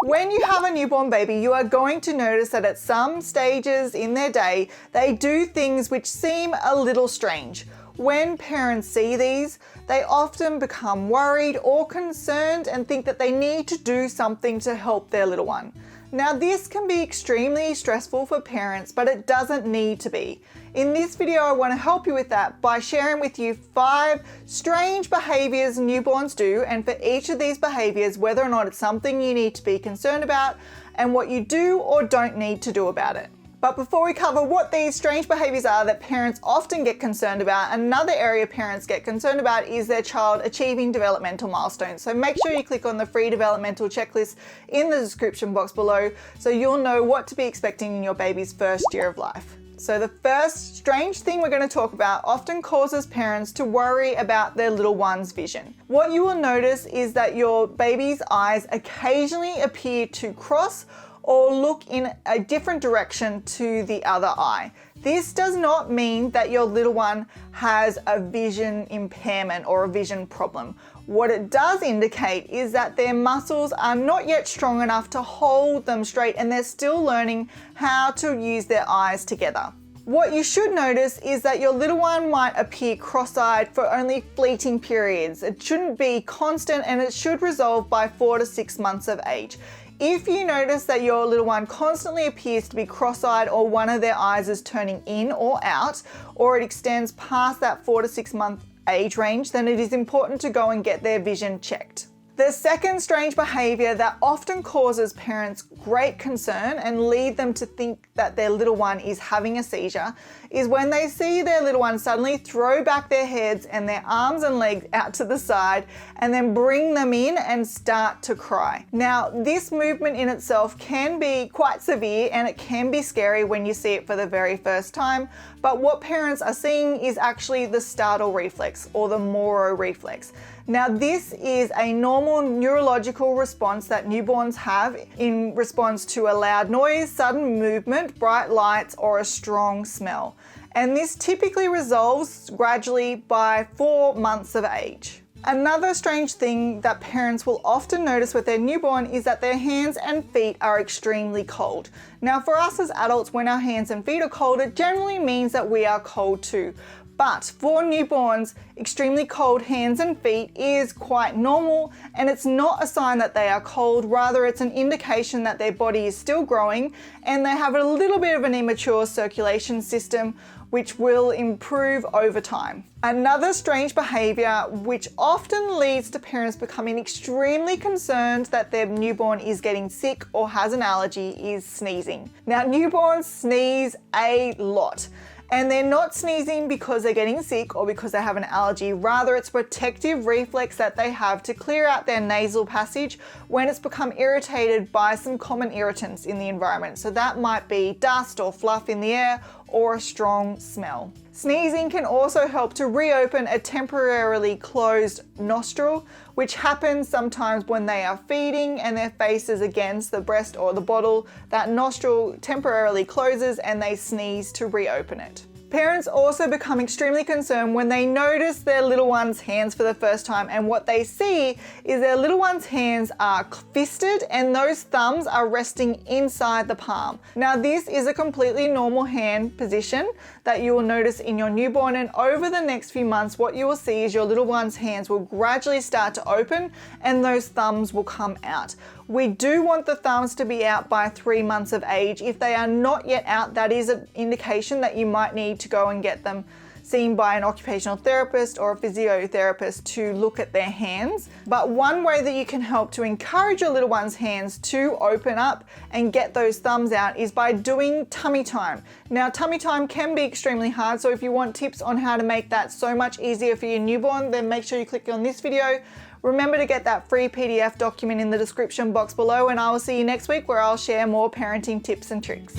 When you have a newborn baby, you are going to notice that at some stages in their day, they do things which seem a little strange. When parents see these, they often become worried or concerned and think that they need to do something to help their little one. Now, this can be extremely stressful for parents, but it doesn't need to be. In this video, I want to help you with that by sharing with you 5 strange behaviors newborns do, and for each of these behaviors, whether or not it's something you need to be concerned about and what you do or don't need to do about it. But before we cover what these strange behaviors are that parents often get concerned about, another area parents get concerned about is their child achieving developmental milestones. So make sure you click on the free developmental checklist in the description box below so you'll know what to be expecting in your baby's first year of life. So the first strange thing we're going to talk about often causes parents to worry about their little one's vision. What you will notice is that your baby's eyes occasionally appear to cross or look in a different direction to the other eye. This does not mean that your little one has a vision impairment or a vision problem. What it does indicate is that their muscles are not yet strong enough to hold them straight and they're still learning how to use their eyes together. What you should notice is that your little one might appear cross-eyed for only fleeting periods. It shouldn't be constant and it should resolve by 4 to 6 months of age. If you notice that your little one constantly appears to be cross-eyed or one of their eyes is turning in or out, or it extends past that 4 to 6 month age range, then it is important to go and get their vision checked. The second strange behavior that often causes parents great concern and lead them to think that their little one is having a seizure is when they see their little one suddenly throw back their heads and their arms and legs out to the side and then bring them in and start to cry. Now, this movement in itself can be quite severe and it can be scary when you see it for the very first time, but what parents are seeing is actually the startle reflex or the Moro reflex. Now, this is a normal neurological response that newborns have in response to a loud noise, sudden movement, bright lights, or a strong smell. And this typically resolves gradually by 4 months of age. Another strange thing that parents will often notice with their newborn is that their hands and feet are extremely cold. Now, for us as adults, when our hands and feet are cold, it generally means that we are cold too. But for newborns, extremely cold hands and feet is quite normal, and it's not a sign that they are cold, rather it's an indication that their body is still growing and they have a little bit of an immature circulation system which will improve over time. Another strange behavior which often leads to parents becoming extremely concerned that their newborn is getting sick or has an allergy is sneezing. Now, newborns sneeze a lot. And they're not sneezing because they're getting sick or because they have an allergy. Rather, it's a protective reflex that they have to clear out their nasal passage when it's become irritated by some common irritants in the environment. So that might be dust or fluff in the air or a strong smell. Sneezing can also help to reopen a temporarily closed nostril, which happens sometimes when they are feeding and their face is against the breast or the bottle. That nostril temporarily closes and they sneeze to reopen it. Parents also become extremely concerned when they notice their little one's hands for the first time, and what they see is their little one's hands are fisted and those thumbs are resting inside the palm. Now, this is a completely normal hand position that you will notice in your newborn, and over the next few months what you will see is your little one's hands will gradually start to open and those thumbs will come out. We do want the thumbs to be out by 3 months of age. If they are not yet out, that is an indication that you might need to go and get them seen by an occupational therapist or a physiotherapist to look at their hands. But one way that you can help to encourage your little one's hands to open up and get those thumbs out is by doing tummy time. Now, tummy time can be extremely hard, so if you want tips on how to make that so much easier for your newborn, then make sure you click on this video. Remember to get that free PDF document in the description box below, and I will see you next week where I'll share more parenting tips and tricks.